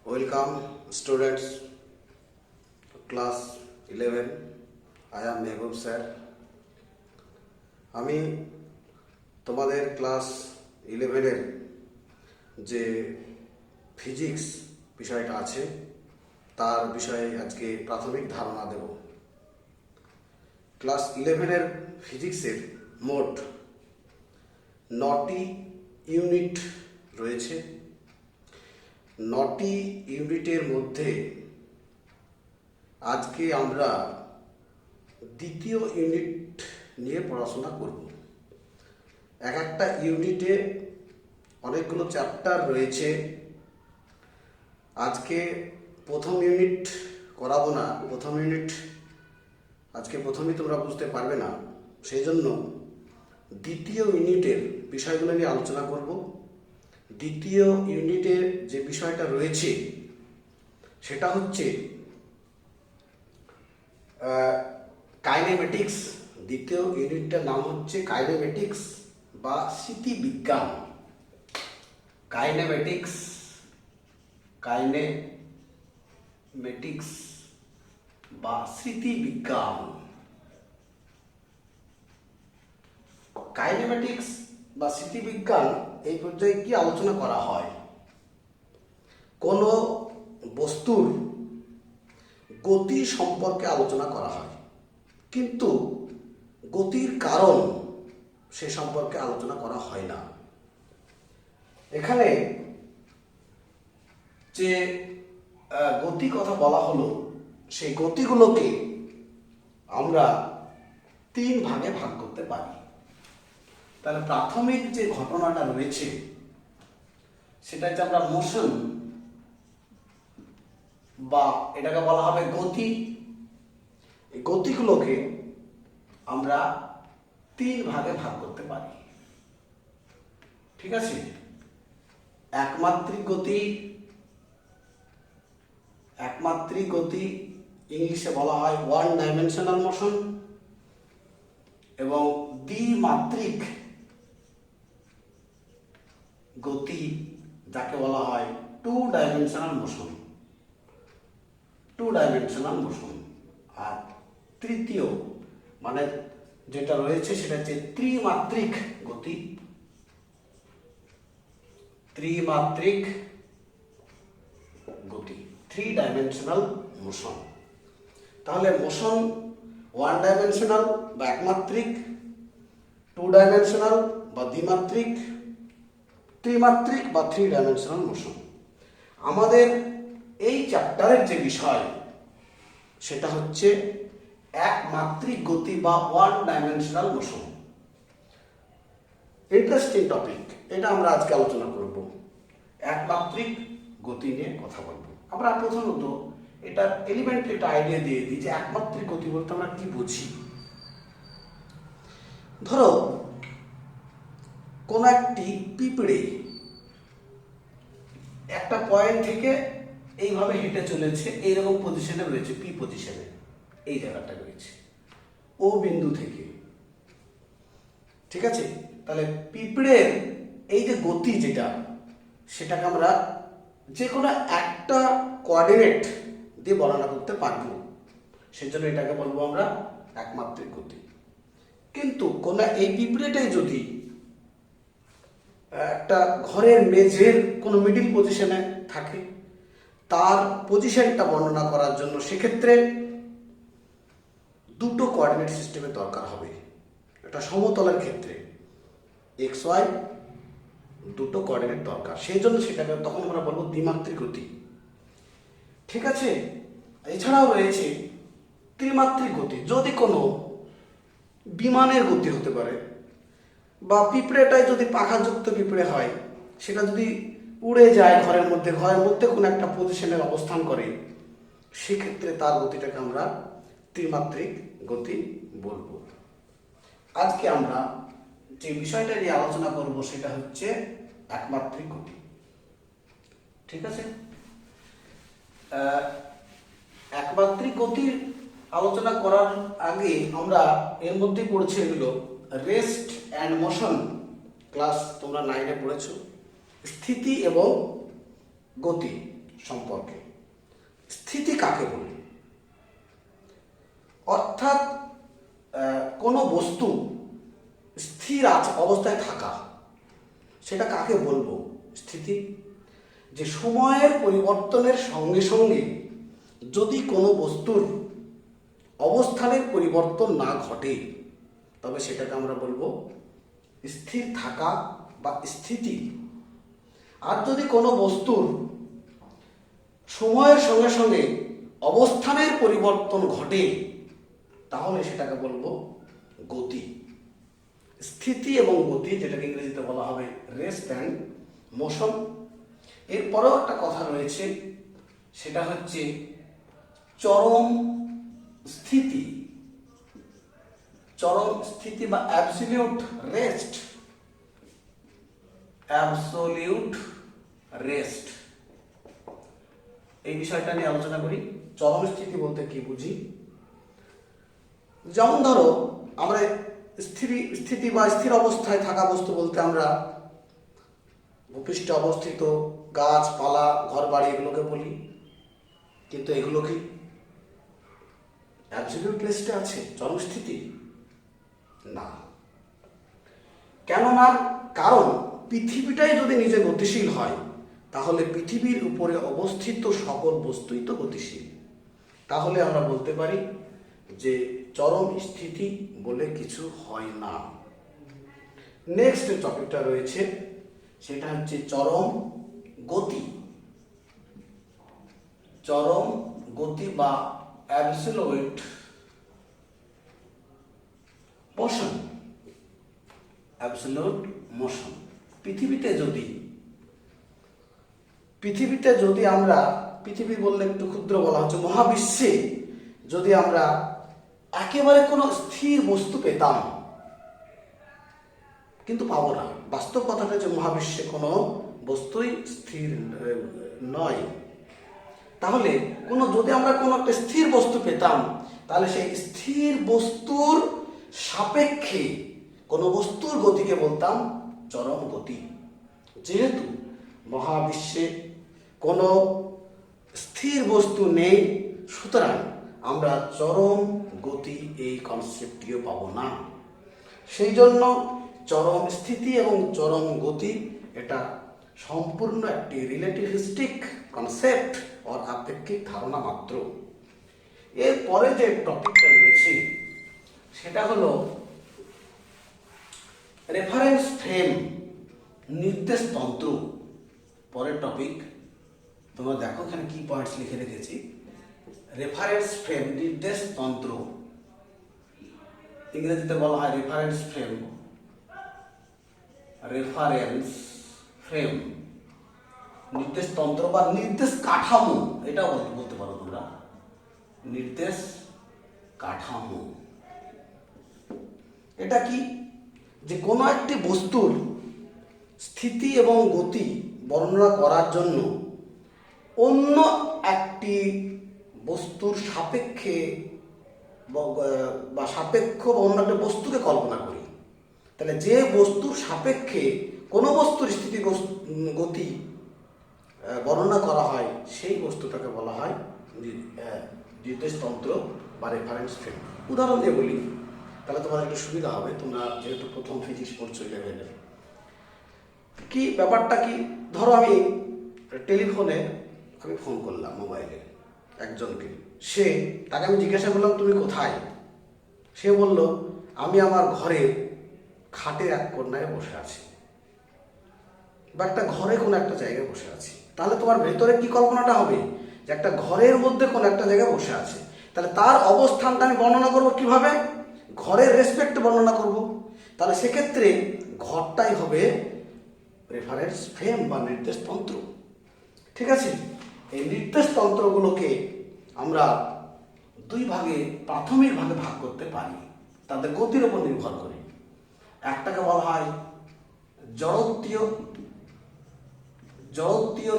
Welcome students class 11. I am Mehboob sir. আমি তোমাদের class 11-এর যে ফিজিক্স বিষয়টা আছে তার বিষয়ে আজকে প্রাথমিক ধারণা দেব। ক্লাস 11-এর ফিজিক্সের মোট 9টি ইউনিট রয়েছে। 9টি ইউনিটের মধ্যে আজকে আমরা দ্বিতীয় ইউনিট নিয়ে পড়াশোনা করব। এক একটা ইউনিটে অনেকগুলো চ্যাপ্টার রয়েছে। আজকে প্রথম ইউনিট করাবো না। প্রথম ইউনিট আজকে প্রথমেই তোমরা বুঝতে পারবে না, সেই জন্য দ্বিতীয় ইউনিটের বিষয়গুলো নিয়ে আলোচনা করব। দ্বিতীয় ইউনিটের যে বিষয়টা রয়েছে সেটা হচ্ছে কাইনেমেটিক্স। দ্বিতীয় ইউনিটটার নাম হচ্ছে কাইনেমেটিক্স বা স্মৃতিবিজ্ঞান। কাইনেমেটিক্স বা স্মৃতিবিজ্ঞান। কাইনেমেটিক্স বা স্মৃতিবিজ্ঞান এই পর্যায়ে কি আলোচনা করা হয়? কোনো বস্তুর গতি সম্পর্কে আলোচনা করা হয়, কিন্তু গতির কারণ সে সম্পর্কে আলোচনা করা হয় না। এখানে যে গতি কথা বলা হলো, সেই গতিগুলোকে আমরা 3 ভাগে ভাগ করতে পারি। তাহলে প্রাথমিক যে ঘটনাটা রয়েছে সেটা হচ্ছে আমরা মোশন বা এটাকে বলা হবে গতি। এই গতিগুলোকে আমরা 3 ভাগে ভাগ করতে পারি, ঠিক আছে? একমাত্রিক গতি ইংলিশে বলা হয় ওয়ান ডাইমেনশনাল মোশন, এবং দ্বিমাত্রিক গতি যাকে বলা হয় টু ডাইমেনশনাল মোশন। আর তৃতীয় মানে যেটা রয়েছে সেটা হচ্ছে ত্রিমাত্রিক গতি। Three dimensional motion. তাহলে মোশন ওয়ান ডাইমেনশনাল বা একমাত্রিক, টু ডাইমেনশনাল বা দ্বিমাত্রিক, ত্রিমাত্রিক বা থ্রি ডাইমেনশনাল মোশন। আমাদের এই চ্যাপ্টারের যে বিষয় সেটা হচ্ছে একমাত্রিক গতি বা one dimensional motion. Interesting topic, এটা আমরা আজকে আলোচনা করব। একমাত্রিক গতি নিয়ে কথা বলবো। আমরা প্রথমত এটা এলিমেন্টারি একটা আইডিয়া দিয়ে দিই যে একমাত্রিক গতি বলতে আমরা কি বুঝি। ধরো কোন একটি পিঁপড়ে একটা পয়েন্ট থেকে এইভাবে হেঁটে চলেছে, এইরকম পজিশনে রয়েছে, পি পজিশনে, এই জায়গাটা রয়েছে ও বিন্দু থেকে, ঠিক আছে? তাহলে পিঁপড়ের এই যে গতি যেটা, সেটাকে আমরা যে কোনো একটা কোঅর্ডিনেট দিয়ে বর্ণনা করতে পারবো, সেজন্য এটাকে বলবো আমরা একমাত্রিক গতি। কিন্তু কোন এই পিঁপড়েটাই যদি একটা ঘরের মেঝের কোনো মিডিল পজিশনে থাকে, তার পজিশনটা বর্ণনা করার জন্য সেক্ষেত্রে দুটো কোঅর্ডিনেট সিস্টেমের দরকার হবে। একটা সমতলের ক্ষেত্রে এক্স ওয়াই দুটো কোঅর্ডিনেট দরকার, সেই জন্য সেটাকে তখন আমরা বলবো দ্বিমাত্রিক গতি, ঠিক আছে? এছাড়াও রয়েছে ত্রিমাত্রিক গতি। যদি কোনো বিমানের গতি হতে পারে, বা পিঁপড়েটাই যদি পাখাযুক্ত পিঁপড়ে হয়, সেটা যদি উড়ে যায় ঘরের মধ্যে কোনো একটা পজিশনে অবস্থান করে, সেক্ষেত্রে তার গতিটাকে আমরা ত্রিমাত্রিক গতি বলবো। আজকে আমরা যে বিষয়টা নিয়ে আলোচনা করব সেটা হচ্ছে একমাত্রিক গতি, ঠিক আছে? একমাত্রিক গতির আলোচনা করার আগে আমরা এর মধ্যে পড়ছি এগুলো রেস্ট অ্যান্ড মোশন। ক্লাস তোমরা 9-এ পড়েছো স্থিতি এবং গতি। সম্পর্কে। স্থিতি কাকে বলি? অর্থাৎ কোনো বস্তু স্থির অবস্থায় থাকা, সেটা কাকে বলবো স্থিতি? যে সময়ের পরিবর্তনের সঙ্গে সঙ্গে যদি কোনো বস্তুর অবস্থানের পরিবর্তন না ঘটে, তবে সেটাকে আমরা বলবো স্থির থাকা বা স্থিতি। আর যদি কোনো বস্তুর সময়ের সঙ্গে সঙ্গে অবস্থানের পরিবর্তন ঘটে, তাহলে সেটাকে বলবো গতি। স্থিতি এবং গতি, যেটাকে ইংরেজিতে বলা হবে রেস্ট অ্যান্ড মোশন। এরপরেও একটা কথা রয়েছে, সেটা হচ্ছে চরম স্থিতি। চরম স্থিতি বা অ্যাবসলিউট রেস্ট। অ্যাবসলিউট রেস্ট, এই বিষয়টা নিয়ে আলোচনা করি। চরম স্থিতি বলতে কি বুঝি? যেমন ধরো, আমরা স্থিতি বা স্থির অবস্থায় থাকা বস্তু বলতে আমরা ভূপৃষ্ঠে অবস্থিত গাছপালা, ঘর বাড়ি এগুলোকে বলি। কিন্তু এগুলো কি অ্যাবসলিউট রেস্টে আছে, চরম স্থিতি? না। কেননা কারণ পৃথিবীটাই যদি নিজে গতিশীল হয়, তাহলে পৃথিবীর উপরে অবস্থিত সকল বস্তুই তো গতিশীল। তাহলে আমরা বলতে পারি যে চরম স্থিতি বলে কিছু হয় না। নেক্সট টপিকটা রয়েছে, সেটা হচ্ছে চরম গতি। চরম গতি বা অ্যাবসলিউট মোশন। Absolute motion. পৃথিবীতে যদি আমরা, পৃথিবী বললে একটু ক্ষুদ্র বলা হচ্ছে, মহাবিশ্বে যদি আমরা একেবারে কোনো স্থির বস্তু পেতাম, কিন্তু পাবো না। বাস্তব কথাটা যে মহাবিশ্বে কোনো বস্তুই স্থির নয়। তাহলে যদি আমরা কোনো একটা স্থির বস্তু পেতাম, তাহলে সেই স্থির বস্তুর সাপেক্ষে কোনো বস্তুর গতিকে বলতাম চরম গতি। যেহেতু মহাবিশ্বে কোনো স্থির বস্তু নেই, সুতরাং আমরা চরম গতি এই কনসেপ্টটিও পাবো না। সেই জন্য চরম স্থিতি এবং চরম গতি এটা সম্পূর্ণ একটি রিলেটিভিস্টিক কনসেপ্ট অর আপেক্ষিক ধারণা মাত্র। এরপরে যে টপিকটা রয়েছে সেটা হলো রেফারেন্স ফ্রেম, নির্দেশ তন্ত্র। পরের টপিক, তোমরা দেখো এখানে কি পয়েন্টস লিখে রেখেছি। রেফারেন্স ফ্রেম, নির্দেশ তন্ত্র, ইংরেজিতে বলা হয় রেফারেন্স ফ্রেম। রেফারেন্স ফ্রেম, নির্দেশ তন্ত্র বা নির্দেশ কাঠামো, এটাও বলতে পারো তোমরা, নির্দেশ কাঠামো। এটা কি? যে কোনো একটি বস্তুর স্থিতি এবং গতি বর্ণনা করার জন্য অন্য একটি বস্তুর সাপেক্ষে বা সাপেক্ষ বা অন্য একটা বস্তুকে কল্পনা করি। তাহলে যে বস্তুর সাপেক্ষে কোনো বস্তুর স্থিতি গতি বর্ণনা করা হয়, সেই বস্তুটাকে বলা হয় নির্দেশতন্ত্র বা রেফারেন্স ফ্রেম। উদাহরণ দিয়ে বলি, তাহলে তোমাদের একটু সুবিধা হবে। তোমরা যেহেতু প্রথম ফিজিক্স পড়ছো ইলেভেনে, কি ব্যাপারটা কি? ধরো আমি টেলিফোনে ফোন করলাম মোবাইলে একজনকে, তাকে আমি জিজ্ঞাসা করলাম তুমি কোথায়? সে বলল আমি আমার ঘরের খাটের এক কোণায় বসে আছি, বা একটা ঘরে কোনো একটা জায়গায় বসে আছি। তাহলে তোমার ভেতরে কি কল্পনাটা হবে? যে একটা ঘরের মধ্যে কোনো একটা জায়গায় বসে আছে। তাহলে তার অবস্থানটা আমি বর্ণনা করবো কিভাবে? ঘরের রেসপেক্টে বর্ণনা করব। তাহলে সেক্ষেত্রে ঘরটাই হবে রেফারেন্স ফ্রেম বা নির্দেশতন্ত্র। ঠিক আছে? এই নির্দেশতন্ত্রগুলোকে আমরা দুই ভাগে, প্রাথমিক ভাগে ভাগ করতে পারি, তাদের গতির উপর নির্ভর করে। একটাকে বলা হয় জড়ত্বীয়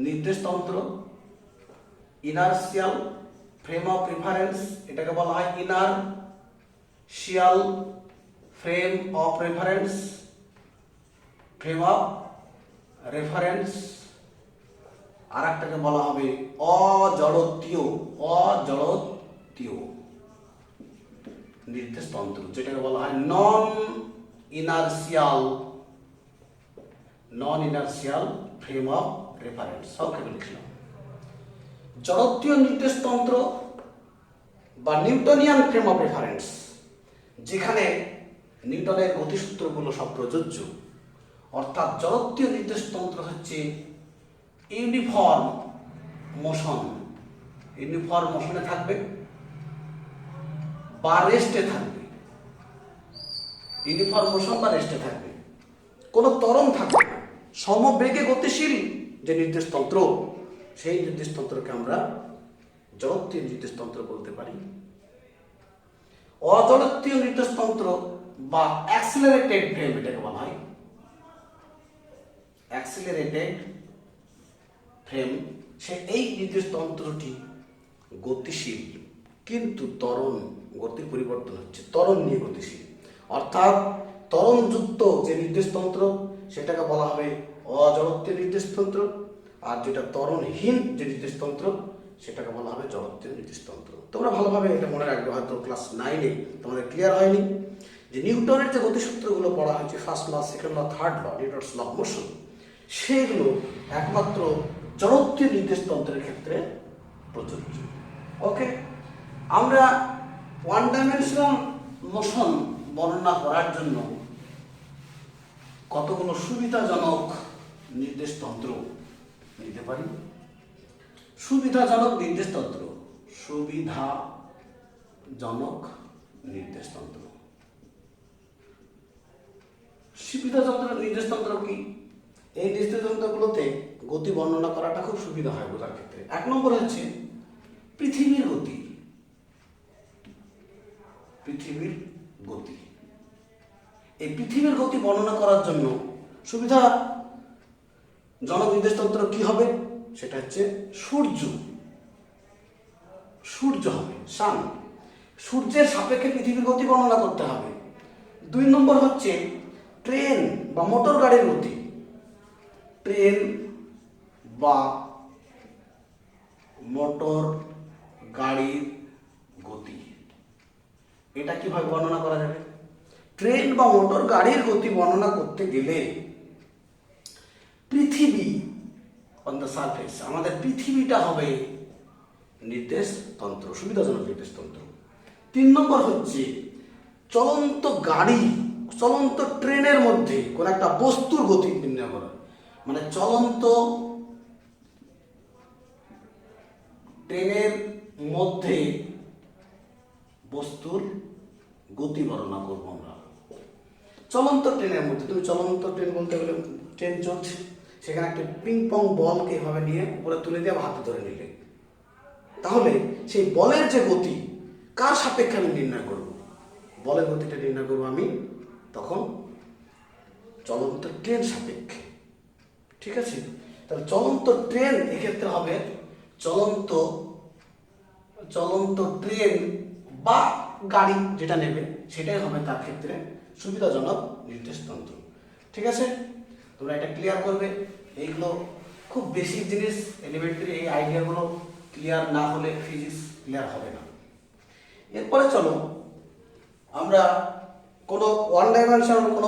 নির্দেশতন্ত্র, ইনার্শিয়াল ফ্রেম অফ রেফারেন্স, এটাকে বলা হয় inertial frame of reference, frame of reference, আর একটাকে বলা হবে অজড়তীয় নির্দেশতন্ত্র, যেটাকে বলা হয় non inertial frame of reference. সংক্ষেপে লিখলাম জড়তীয় নির্দেশতন্ত্র বা নিউটনিয়ান ফ্রেম অফ রেফারেন্স, যেখানে নিউটনের গতিসূত্রগুলো সব প্রযোজ্য। অর্থাৎ জড়তীয় নির্দেশতন্ত্র হচ্ছে ইউনিফর্ম মোশনে থাকবে বা রেস্টে থাকবে, ইউনিফর্ম মোশন বা রেস্টে থাকবে, কোনো ত্বরণ থাকবে না, সমবেগে গতিশীল যে নির্দেশতন্ত্র, সেই নির্দেশতন্ত্রকে আমরা জড়তীয় নির্দেশতন্ত্র বলতে পারি। অজড়তীয় নির্দেশতন্ত্র বা অ্যাক্সিলারেটেড ফ্রেম, এটাকে বলা হয় অ্যাক্সিলারেটেড ফ্রেম। এই নির্দেশতন্ত্রটি গতিশীল, কিন্তু গতির পরিবর্তন হচ্ছে, ত্বরণ নিয়ে গতিশীল। অর্থাৎ ত্বরণযুক্ত যে নির্দেশতন্ত্র সেটাকে বলা হবে অজড়তীয় নির্দেশতন্ত্র, আর যেটা ত্বরণহীন যে নির্দেশতন্ত্র সেটাকে বলা হবে জড়তীয় নির্দেশতন্ত্র। তোমরা ভালোভাবে এটা মনে রাখবে, হয়তো ক্লাস 9-এ তোমাদের ক্লিয়ার হয়নি যে নিউটনের যে গতিসূত্রগুলো পড়া হয়েছে, first law, second law, third law, Newton's law of motion, সেগুলো একমাত্র জড়তীয় নির্দেশতন্ত্রের ক্ষেত্রে প্রযোজ্য। ওকে, আমরা ওয়ান ডাইমেনশনাল মোশন বর্ণনা করার জন্য কতগুলো সুবিধাজনক নির্দেশতন্ত্র নিতে পারি। সুবিধাজনক নির্দেশতন্ত্র কি? এই নির্দেশতন্ত্রগুলোতে গতি বর্ণনা করাটা খুব সুবিধা হয় বোঝার ক্ষেত্রে। এক নম্বর হচ্ছে পৃথিবীর গতি। এই পৃথিবীর গতি বর্ণনা করার জন্য সুবিধাজনক নির্দেশতন্ত্র কি হবে? সেটা হচ্ছে সূর্য হবে, সান। সূর্যের সাপেক্ষে পৃথিবীর গতি বর্ণনা করতে হবে। 2 নম্বর হচ্ছে ট্রেন বা মোটর গাড়ির গতি। ট্রেন বা মোটর গাড়ির গতি, এটা কিভাবে বর্ণনা করা যাবে? ট্রেন বা মোটর গাড়ির গতি বর্ণনা করতে গেলে পৃথিবী অন দ্য সারফেস, আমাদের পৃথিবীটা হবে নির্দেশতন্ত্র, সুবিধাজনক নির্দেশতন্ত্র। 3 নম্বর হচ্ছে চলন্ত ট্রেনের মধ্যে কোন একটা বস্তুর গতি নির্ণয় করা, মানে চলন্ত ট্রেনের মধ্যে বস্তুর গতি বর্ণনা করবো আমরা। চলন্ত ট্রেনের মধ্যে, তুমি চলন্ত ট্রেন বলতে গেলে ট্রেন চলছে, সেখানে একটা পিং পং বলকে এভাবে নিয়ে উপরে তুলে দিয়ে হাতে ধরে নিলে, তাহলে সেই বলের যে গতি কার সাপেক্ষে আমি নির্ণয় করব? বলের গতিটা নির্ণয় করবো আমি তখন চলন্ত ট্রেন সাপেক্ষে। ঠিক আছে, তাহলে চলন্ত ট্রেন এক্ষেত্রে হবে চলন্ত ট্রেন বা গাড়ি যেটা নেবে সেটাই হবে তার ক্ষেত্রে সুবিধাজনক নির্দেশতন্ত্র। ঠিক আছে, তোমরা এটা ক্লিয়ার করবে। এইগুলো খুব বেসিক জিনিস, এলিমেন্টারি। এই আইডিয়াগুলো ক্লিয়ার না হলে ফিজিক্স ক্লিয়ার হবে না। এরপরে চলো আমরা কোনো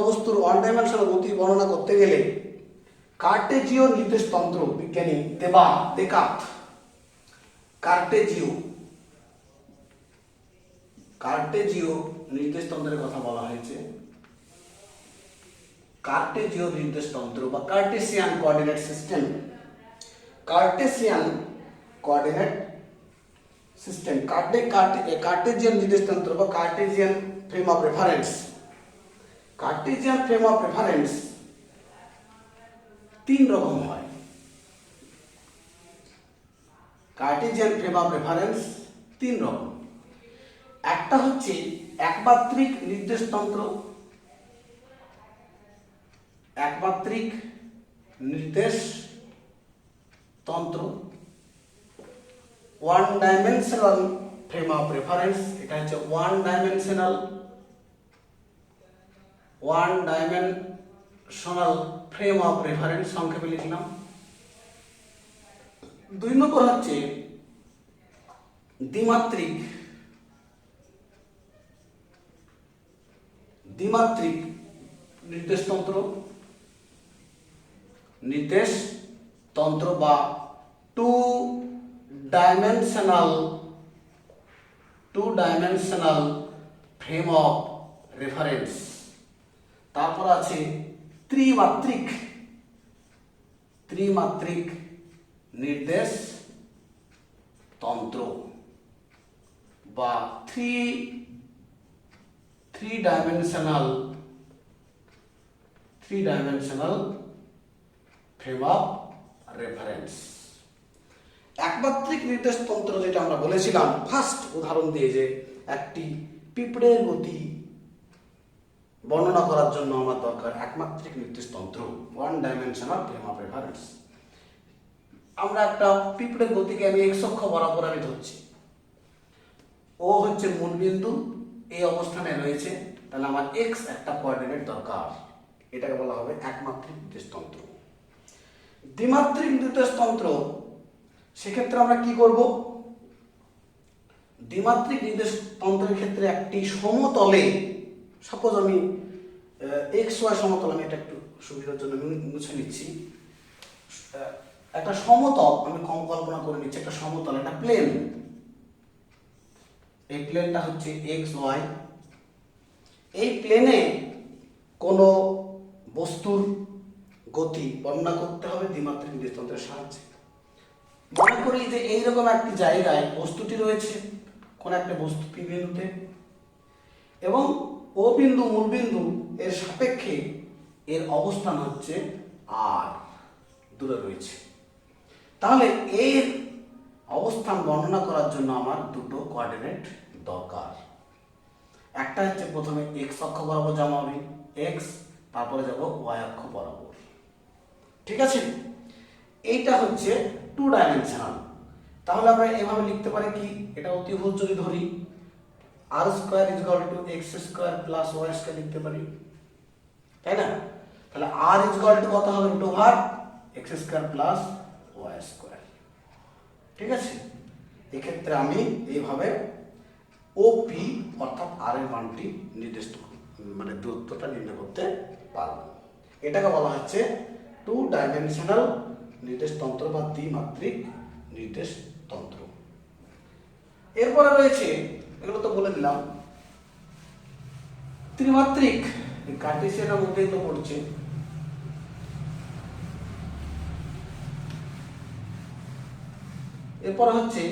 বস্তুর ওয়ান ডাইমেনশনাল গতি বর্ণনা করতে গেলে কার্টেজীয় নির্দেশতন্ত্র, বিজ্ঞানী দেকার্ত কার্টেজীয় নির্দেশতন্ত্রের কথা বলা হয়েছে। কার্টেজীয় নির্দেশতন্ত্র বা কার্টেসিয়ান কোঅর্ডিনেট সিস্টেম, কার্টেজিয়ান নির্দেশতন্ত্র বা Cartesian frame of reference. Cartesian frame of reference 3 রকম হয়। কার্টেজিয়ান ফ্রেম অফ রেফারেন্স 3 রকম। একটা হচ্ছে একমাত্রিক নির্দেশতন্ত্র, one dimensional frame of reference. এটা হচ্ছে ওয়ান ফ্রেম অফ রেফারেন্স সংক্ষেপে লিখলাম। 2 নম্বর হচ্ছে দ্বিমাত্রিক নির্দেশতন্ত্র বা two dimensional frame of reference. তারপর আছে ত্রিমাত্রিক নির্দেশতন্ত্র বা three dimensional frame of reference. একমাত্রিক নির্দেশতন্ত্র যেটা আমরা বলেছিলাম ফার্স্ট উদাহরণ দিয়ে, যে একটি পিঁপড়ের গতি বর্ণনা করার জন্য আমার দরকার একমাত্রিক নির্দেশতন্ত্র, 1 ডাইমেনশনাল ফ্রেম অফ রেফারেন্স। আমরা একটা পিঁপড়ের গতিকে আমি x অক্ষ বরাবর আমি ধরছি, ও হচ্ছে মূলবিন্দু, এই অবস্থানে রয়েছে, তাহলে আমার x একটা কোঅর্ডিনেট দরকার, এটাকে বলা হবে একমাত্রিক নির্দেশতন্ত্র। দ্বিমাত্রিক নির্দেশতন্ত্র, সেক্ষেত্রে আমরা কি করব? দ্বিমাত্রিক নির্দেশতন্ত্রের ক্ষেত্রে একটি সমতলে, সাপোজ আমি XY সমতল, আমি এটা একটু সুবিধার জন্য মুছে নিচ্ছি, একটা সমতল আমি কল্পনা করে নিচ্ছি, একটা সমতল, একটা প্লেন, এই প্লেনটা হচ্ছে XY। এই প্লেনে কোনো বস্তুর গতি বর্ণনা করতে হবে দ্বিমাত্রিক নির্দেশতন্ত্রের সাহায্যে। মনে করি যে এইরকম একটি জায়গায় বস্তুটি রয়েছে, কোন একটা বস্তু P বিন্দুতে, এবং ও বিন্দু মূলবিন্দু এর সাপেক্ষে এর অবস্থান হচ্ছে R দূরে রয়েছে। তাহলে এর অবস্থান বর্ণনা করার জন্য আমার দুটো কোঅর্ডিনেট দরকার। একটা হচ্ছে প্রথমে x অক্ষ বরাবর যাওয়া হবে x, তারপরে যাব y অক্ষ বরাবর, ঠিক আছে? এইটা হচ্ছে 2 ডাইমেনশনাল। তাহলে আমরা এভাবে লিখতে পারি কি, এটা অতিভুজ যদি ধরি r² = x² + y² লিখতে পারি, তাই না? তাহলে r কত হবে? √x² + y², ঠিক আছে? এক্ষেত্রে আমি এইভাবে OP অর্থাৎ r এর মানটি মানে দূরত্বটা নির্ণয় করতে পারব। এটাকে বলা হচ্ছে 2 ডাইমেনশনাল নির্দেশতন্ত্র বা দ্বিমাত্রিক নির্দেশতন্ত্র। এরপরে রয়েছে, এগুলো তো বলে দিলাম, ত্রিমাত্রিক, কার্টেসিয়ানের মধ্যেই তো পড়ছে। এরপর হচ্ছে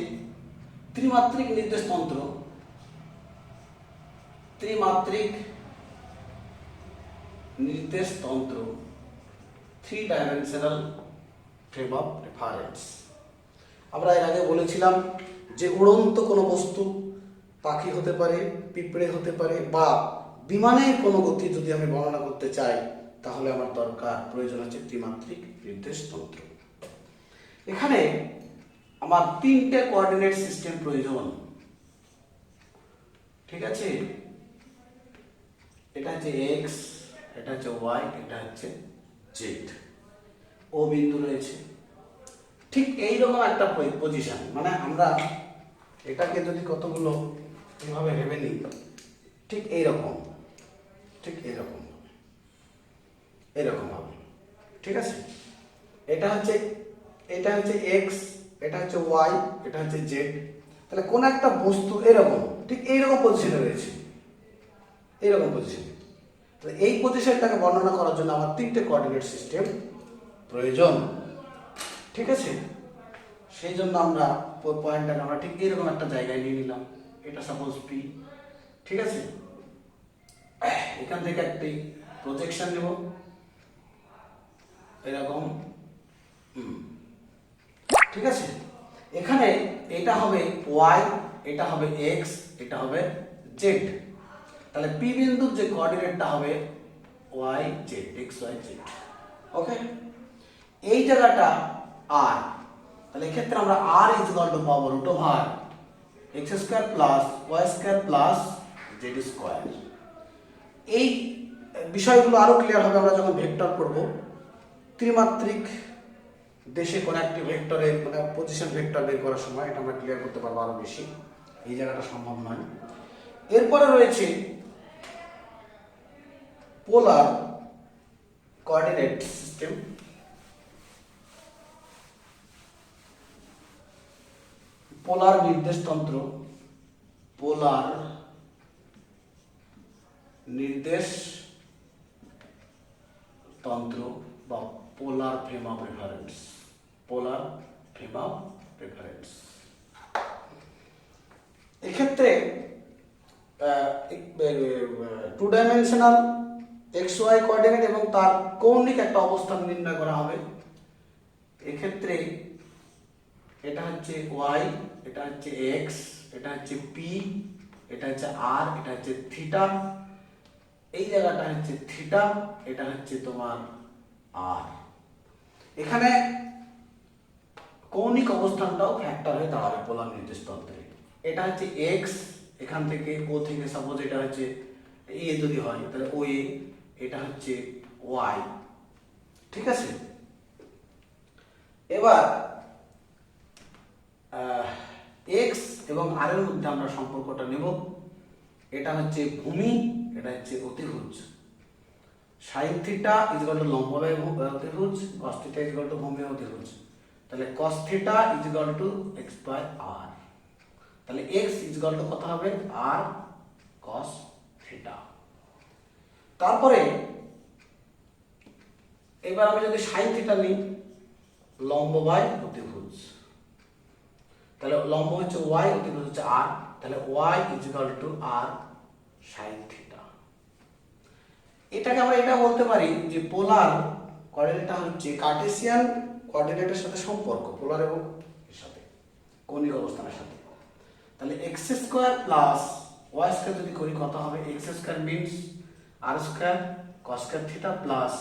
ত্রিমাত্রিক নির্দেশতন্ত্র, 3 ডাইমেনশনাল ফ্রেম অফ রেফারেন্স। আমরা এর আগে বলেছিলাম যে উড়ন্ত কোনো বস্তু, পাখি হতে পারে, পিঁপড়ে হতে পারে, বা বিমানের কোনো গতি যদি আমি বর্ণনা করতে চাই, তাহলে আমার প্রয়োজন হচ্ছে ত্রিমাত্রিক নির্দেশতন্ত্র। এখানে আমার 3টে কোঅর্ডিনেট সিস্টেম প্রয়োজন, ঠিক আছে? এটা হচ্ছে x, এটা হচ্ছে y, এটা হচ্ছে z। ও বিন্দু রয়েছে, ঠিক এইরকম একটা পজিশন, মানে আমরা এটাকে যদি কতগুলো এভাবে ভেবে নিই, ঠিক এইরকম হবে, ঠিক আছে? এটা হচ্ছে x, এটা হচ্ছে y, এটা হচ্ছে z। তাহলে কোন একটা বস্তু এরকম, ঠিক এইরকম পজিশনে রয়েছে, এইরকম পজিশনে। তাহলে এই পজিশনটাকে বর্ণনা করার জন্য আমার 3টে কোঅর্ডিনেট সিস্টেম প্রয়োজন, ঠিক আছে? সেই জন্য আমরা পয়েন্টটাকে আমরা ঠিক এরকম একটা জায়গায় নিয়ে নিলাম, এটা সাপোজ P, ঠিক আছে? এখান থেকে একটি প্রজেকশন নেব এরকম, ঠিক আছে? এখানে এটা হবে y, এটা হবে x, এটা হবে z। তাহলে P বিন্দুর যে কোঅর্ডিনেটটা হবে y z, x y z, ওকে? এই জায়গাটা r, তাহলে এক্ষেত্রে আমরা r পাবো √x² + y² + z²। এই বিষয়গুলো আরো ক্লিয়ার হবে আমরা যখন ভেক্টর পড়ব। ত্রিমাত্রিক দেশে কোন একটি ভেক্টরের মানে পজিশন ভেক্টর বের করার সময় এটা আমরা ক্লিয়ার করতে পারবো আরো বেশি, এই জায়গাটা সম্ভব নয়। এরপরে রয়েছে পোলার কোঅর্ডিনেট সিস্টেম। পোলার নির্দেশতন্ত্র, পোলার নির্দেশতন্ত্র বা polar frame of reference, polar frame of reference. এক্ষেত্রে two dimensional x y coordinate এবং তার কৌণিক একটা অবস্থান নির্ণয় করা হবে। এক্ষেত্রে এটা হচ্ছে ওয়াই, এটা হচ্ছে এক্স, এটা হচ্ছে পি, এটা হচ্ছে আর, এটা হচ্ছে থিটা, এই জায়গাটা হচ্ছে থিটা, এটা হচ্ছে তোমার আর। এখানে কৌণিক অবস্থানটাও ফ্যাক্টর হয়ে দাঁড়াবে পোলার নির্দেশতন্ত্রে। এটা হচ্ছে এক্স, এখান থেকে ও থেকে সাপোজ এটা হচ্ছে এ যদি হয় তাহলে ও এ, এটা হচ্ছে ওয়াই, ঠিক আছে। এবার এক্স এবং আর এর মধ্যে আমরা সম্পর্কটা নেব। এটা হচ্ছে ভূমি, এটা হচ্ছে অতিভুজ। Sine theta is equal to লম্ব বাই অতিভুজ, cos theta is equal to ভূমি অতিভুজ। তাহলে cos theta is equal to x by r. তাহলে এক্স ইজ ইকুয়াল টু কত হবে? R cos theta. তারপরে এবার আমি যদি সাইন থিটা নিই, লম্ব বাই অতিভুজ, তাহলে লম্ব হচ্ছে ওয়াই, অতিভুজ হচ্ছে আর, তাহলে y is equal to r sine theta. এটাকে আমরা এটা বলতে পারি যে পোলার কোঅর্ডিনেটটা হচ্ছে কার্টেসিয়ান কোঅর্ডিনেটের সাথে সম্পর্ক, পোলার এবং এর সাথে কৌণিক অবস্থানের সাথে। তাহলে x square plus y square যদি করি কত হবে? X square means r square cos square theta plus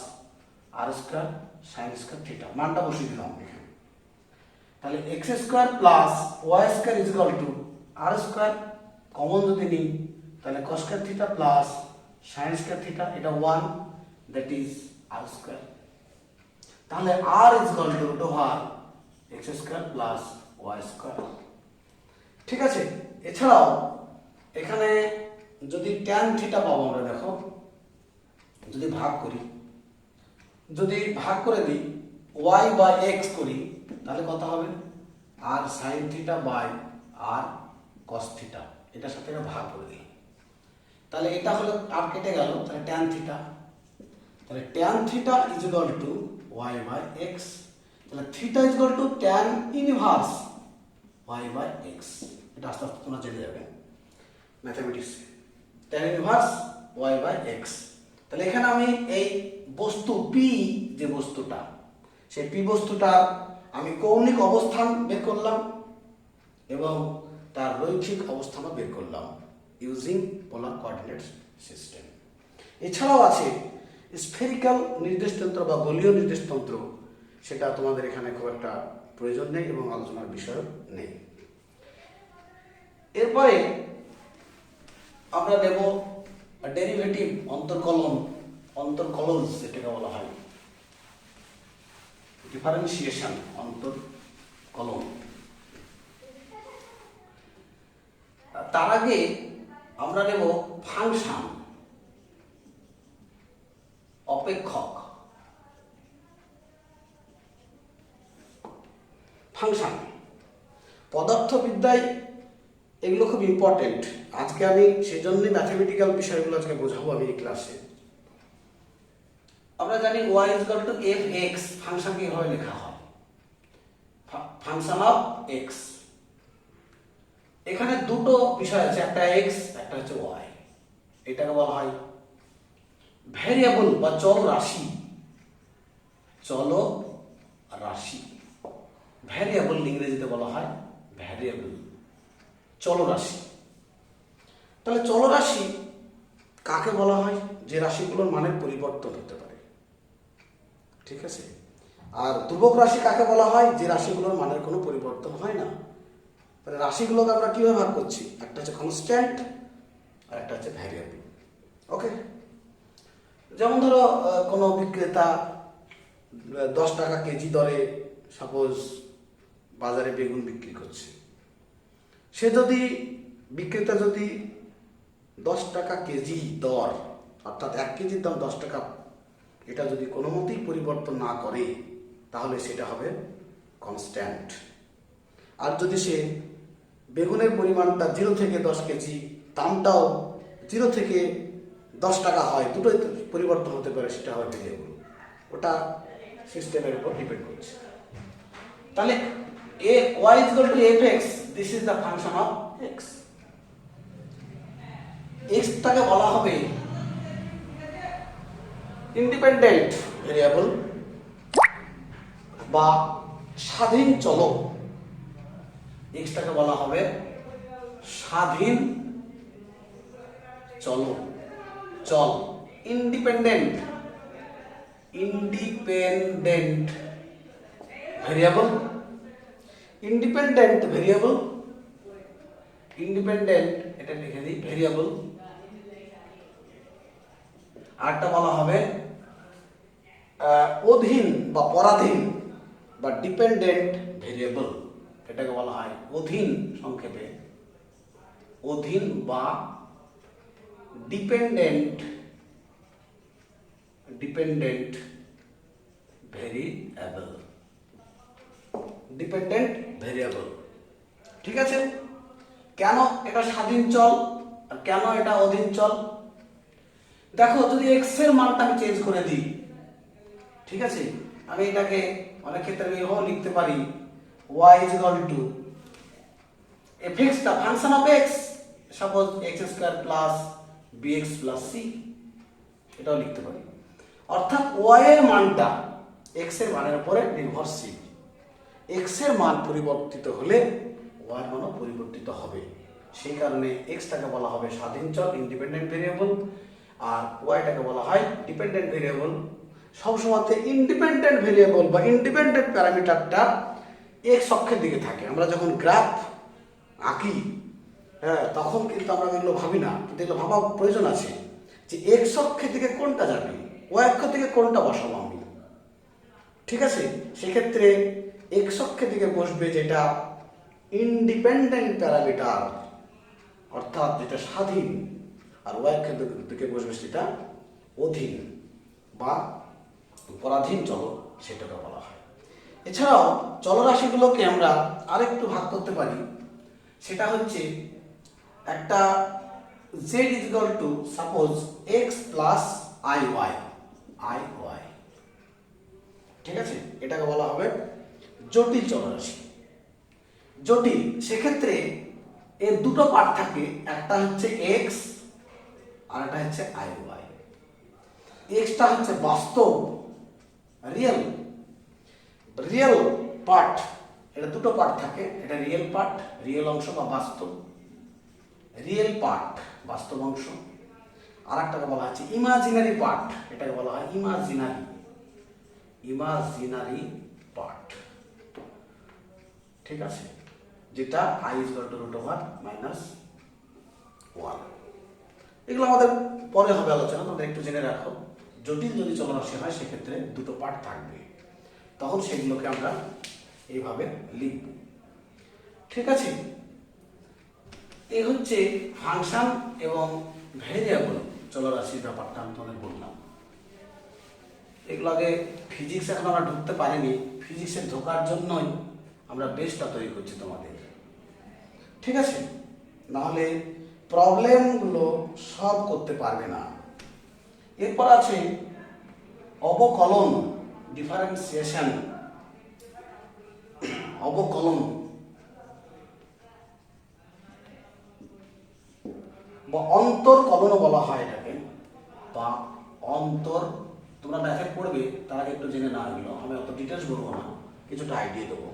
r square sine square theta, মানটা বসিয়ে দিলাম এখানে। তাহলে x square plus y square is equal to r square, common যদি নিই তাহলে cos square theta plus sine square theta, এটা 1, that is r square. তাহলে r is equal to root over x square plus y square, ঠিক আছে। এছাড়াও এখানে যদি ট্যান থিটা পাবো আমরা, দেখো যদি ভাগ করি, যদি ভাগ করে দিই ওয়াই বাই এক্স করি তাহলে কত হবে? R sine theta by r cos theta, এটার সাথে এটা ভাগ করে দিই, তাহলে এটা হলো আর কেটে গেল, তাহলে ট্যান থিটা। তাহলে tan theta is equal to y by x, তাহলে theta is equal to tan inverse y by x. এটা আস্তে আস্তে তোমরা জেনে যাবে ম্যাথামেটিক্সে, tan inverse y by x. তাহলে এখানে আমি এই বস্তু পি, যে বস্তুটা, সেই পি বস্তুটা আমি কৌণিক অবস্থান বের করলাম এবং তার রৈখিক অবস্থানও বের করলাম ইউজিং পোলার কোঅর্ডিনেট সিস্টেম। এছাড়াও আছে স্ফেরিক্যাল নির্দেশতন্ত্র বা গোলীয় নির্দেশতন্ত্র, সেটা তোমাদের এখানে খুব একটা প্রয়োজন নেই এবং আলোচনার বিষয় নেই। এরপরে আমরা নেব ডেরিভেটিভ অন্তর্কলন, অন্তর্কলন যেটাকে বলা হয়, ডিফারেন্সিয়েশন অন্তর্কলন। তার আগে আমরা নেব ফাংশন, অপেক্ষক। ফাংশন পদার্থবিদ্যায় এগুলো খুব ইম্পর্টেন্ট। আজকে আমি সেই জন্যই ম্যাথমেটিক্যাল বিষয়গুলো আজকে বোঝাবো আমি এই ক্লাসে। আমরা জানি y is equal to f x, ফাংশনকে এভাবে লেখা হয়, ফাংশন অফ এক্স। এখানে দুটো বিষয় আছে, একটা এক্স, একটা হচ্ছে ওয়াই। এটাকে বলা হয় ভ্যারিয়েবল বা চল রাশি, চল রাশি। ভ্যারিয়েবল ইংরেজিতে বলা হয় ভ্যারিয়েবল, চলরাশি। তাহলে চলরাশি কাকে বলা হয়? যে রাশিগুলোর মানের পরিবর্তন হতে পারে, ঠিক আছে। আর ধ্রুবক রাশি কাকে বলা হয়? যে রাশিগুলোর মানের কোনো পরিবর্তন হয় না। তাহলে রাশিগুলোকে আমরা কিভাবে ভাগ করছি? একটা হচ্ছে কনস্ট্যান্ট আর একটা হচ্ছে ভ্যারিয়েবল, ওকে। যেমন ধরো কোনো বিক্রেতা 10 টাকা কেজি দরে সাপোজ বাজারে বেগুন বিক্রি করছে, সে যদি বিক্রেতা যদি 10 টাকা কেজি দর, অর্থাৎ 1 কেজির দাম 10 টাকা, এটা যদি কোনো মতেই পরিবর্তন না করে তাহলে সেটা হবে কনস্ট্যান্ট। আর যদি সে বেগুনের পরিমাণটা 0 থেকে 10 কেজি, দামটাও 0 থেকে 10 টাকা হয়, দুটোই পরিবর্তন হতে পারে, সেটা হবে ভেরিয়েবল। ওটা সিস্টেমের উপর ডিপেন্ড করছে। তাহলে y is equal to fx, this is the function of x। x টাকে বলা হবে ইন্ডিপেন্ডেন্ট ভেরিয়েবল বা স্বাধীন চলক। x টাকে বলা হবে স্বাধীন চলক, চল, independent variable. Independent variable, independent এটা লিখে দিই ভেরিয়েবল। আরটা বলা হবে অধীন বা পরাধীন বা ডিপেন্ডেন্ট ভেরিয়েবল। এটাকে বলা হয় অধীন, সংক্ষেপে অধীন বা ডিপেন্ডেন্ট ভেরিয়েবল, ডিপেন্ডেন্ট ভেরিয়েবল। ঠিক আছে? কেন এটা স্বাধীন চল আর কেন এটা অধীন চল? দেখো, যদি এক্স এর মানটা আমি চেঞ্জ করে দিই, ঠিক আছে, আমি এটাকে অনেক ক্ষেত্রে এভাবে লিখতে পারি y is equal to fx টা function of x, suppose x square plus bx plus c, এটাও লিখতে পারি। অর্থাৎ y এর মানটা x এর মানের উপরে নির্ভরশীল। x এর মান পরিবর্তিত হলে y এর মানও পরিবর্তিত হবে। সেই কারণে x টাকে বলা হবে স্বাধীন চল, ইন্ডিপেন্ডেন্ট ভেরিয়েবল, আর y টাকে বলা হয় ডিপেন্ডেন্ট ভেরিয়েবল। সবসময় ইন্ডিপেন্ডেন্ট ভেরিয়েবল বা ইন্ডিপেন্ডেন্ট প্যারামিটারটা x অক্ষের দিকে থাকে। আমরা যখন গ্রাফ আঁকি, হ্যাঁ, তখন কিন্তু আমরা এগুলো ভাবি না, কিন্তু এগুলো ভাবা প্রয়োজন আছে যে x অক্ষের দিকে কোনটা যাবে, y অক্ষের দিকে কোনটা বসাবো আমি। ঠিক আছে? সেক্ষেত্রে x অক্ষের দিকে বসবে যেটা ইন্ডিপেন্ডেন্ট প্যারামিটার, অর্থাৎ যেটা স্বাধীন, আর y অক্ষের দিকে বসবে সেটা অধীন বা পরাধীন চলক, সেটাকে বলা হয়। এছাড়াও চলরাশিগুলোকে আমরা আরেকটু ভাগ করতে পারি। সেটা হচ্ছে একটা z is equal to suppose x plus iy, ঠিক আছে, এটাকে বলা হবে জটিল চলরাশি। জটিল, সেক্ষেত্রে এর দুটো পার্ট থাকে, একটা হচ্ছে x আর একটা হচ্ছে iy। এক্সটা হচ্ছে বাস্তব, রিয়েল পার্ট, এটা দুটো পার্ট থাকে, এটা রিয়েল পার্ট, রিয়েল অংশ বা বাস্তব, রিয়েল পার্ট বাস্তব অংশ, আর একটাকে বলা হচ্ছে ইমাজিনারি পার্ট, এটাকে বলা হয় ইমাজিনারি পার্ট। ঠিক আছে? যেটা i is equal to √1। এগুলো আমাদের পরে হবে আলোচনা, তোমরা একটু জেনে রাখো। জটিল যদি চলরাশি হয় সেক্ষেত্রে দুটো পার্ট থাকবে, তখন সেগুলোকে আমরা এইভাবে লিখব। ঠিক আছে? এই হচ্ছে ফাংশন এবং ভেরিয়েবল চলরাশির ব্যাপারটা আমি তোমাদের বললাম। এগুলো আগে ফিজিক্স এখন আমরা ঢুকতে পারিনি, ফিজিক্সে ঢোকার জন্যই আমরা বেসটা তৈরি করছি তোমাদের। ঠিক আছে? নাহলে প্রবলেমগুলো সলভ করতে পারবে না। এরপর আছে অবকলন, ডিফারেন্সিয়েশন। অবকলন বা অন্তর্কলনও বলা হয় এটাকে, বা তোমরা ম্যাথে পড়বে, তার আগে একটু জেনে না, এগুলো আমি অত ডিটেলস বলবো না, কিছুটা আইডিয়া দেবো।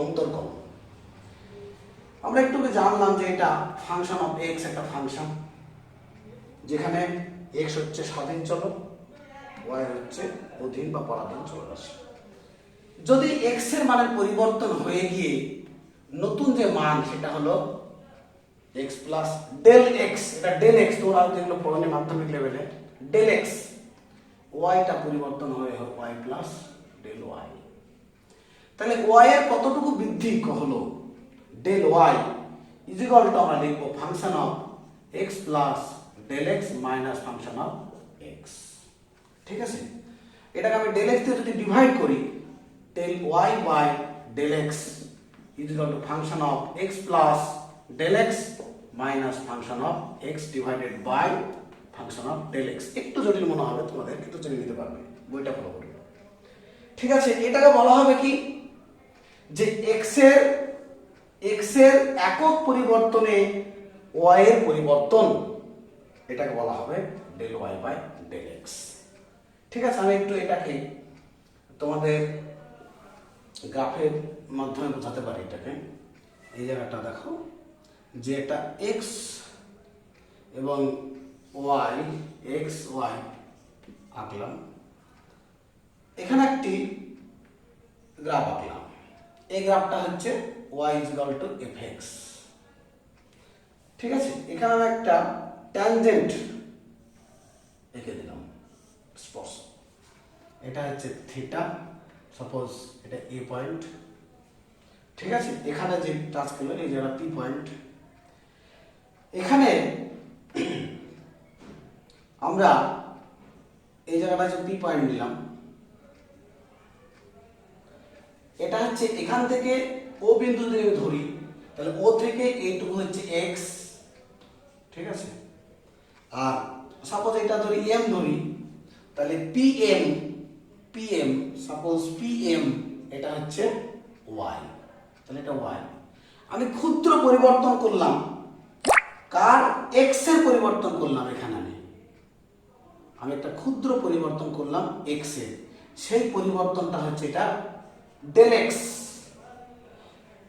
অন্তর্কলন আমরা একটু জানলাম যে এটা ফাংশন অফ এক্স, একটা ফাংশন যেখানে এক্স হচ্ছে স্বাধীন চলক, ওয়াই হচ্ছে অধীন বা পরাধীন চলরাশি। যদি এক্স এর মানের পরিবর্তন হয়ে গিয়ে নতুন যে মান সেটা হলো এক্স প্লাস ডেল এক্স, এটা ডেল এক্স, তোমরা যেগুলো পড়নি মাধ্যমিক লেভেলে, ডেল এক্স ওয়াইটা পরিবর্তন হয়ে ওয়াই প্লাস ডেল ওয়াই। তাহলে ওয়াই এর কতটুকু বৃদ্ধি হলো, del y is equal to আমরা লিখবো function of x plus del x minus function of x. ঠিক আছে, এটাকে আমি ডেল এক্স দিয়ে যদি ডিভাইড করি, del y by del x is equal to function of x plus del x minus function of x divided by function of del x. একটু জটিল মনে হবে তোমাদের, কিন্তু জেনে নিতে পারবে, বইটা ফলো করে। ঠিক আছে, এটাকে বলা হবে কি, যে এক্স এর একক পরিবর্তনে ওয়াই এর পরিবর্তন, এটাকে বলা হবে del y by del x. ঠিক আছে, আমি একটু এটাকে তোমাদের গ্রাফের মাধ্যমে বোঝাতে পারি। এটাকে এই জায়গাটা দেখো, যে এটা এক্স এবং ওয়াই, এক্স ওয়াই আঁকলাম, এখানে একটি গ্রাফ আঁকলাম। এই গ্রাফটা হচ্ছে y is equal to fx। ঠিক আছে, এখানে আমি একটা ট্যানজেন্ট এঁকে দিলাম, স্পর্শ। এটা হচ্ছে থিটা, সাপোজ এটা এ পয়েন্ট। ঠিক আছে, এখানে যে টাচ করলেন এই জায়গা পি পয়েন্ট। এখানে আমরা এই জায়গাটা হচ্ছে পি পয়েন্ট নিলাম। এটা হচ্ছে এখান থেকে ও বিন্দু যদি আমি ধরি, তাহলে ও থেকে এইটুকু হচ্ছে এক্স। ঠিক আছে, আর সাপোজ এটা ধরি এম ধরি, তাহলে পিএম সাপোজ পিএম এটা হচ্ছে ওয়াই, তাহলে এটা ওয়াই। আমি ক্ষুদ্র পরিবর্তন করলাম, কার, এক্স এর পরিবর্তন করলাম। এখানে আমি একটা ক্ষুদ্র পরিবর্তন করলাম এক্স এর, সেই পরিবর্তনটা হচ্ছে এটা ডেল এক্স।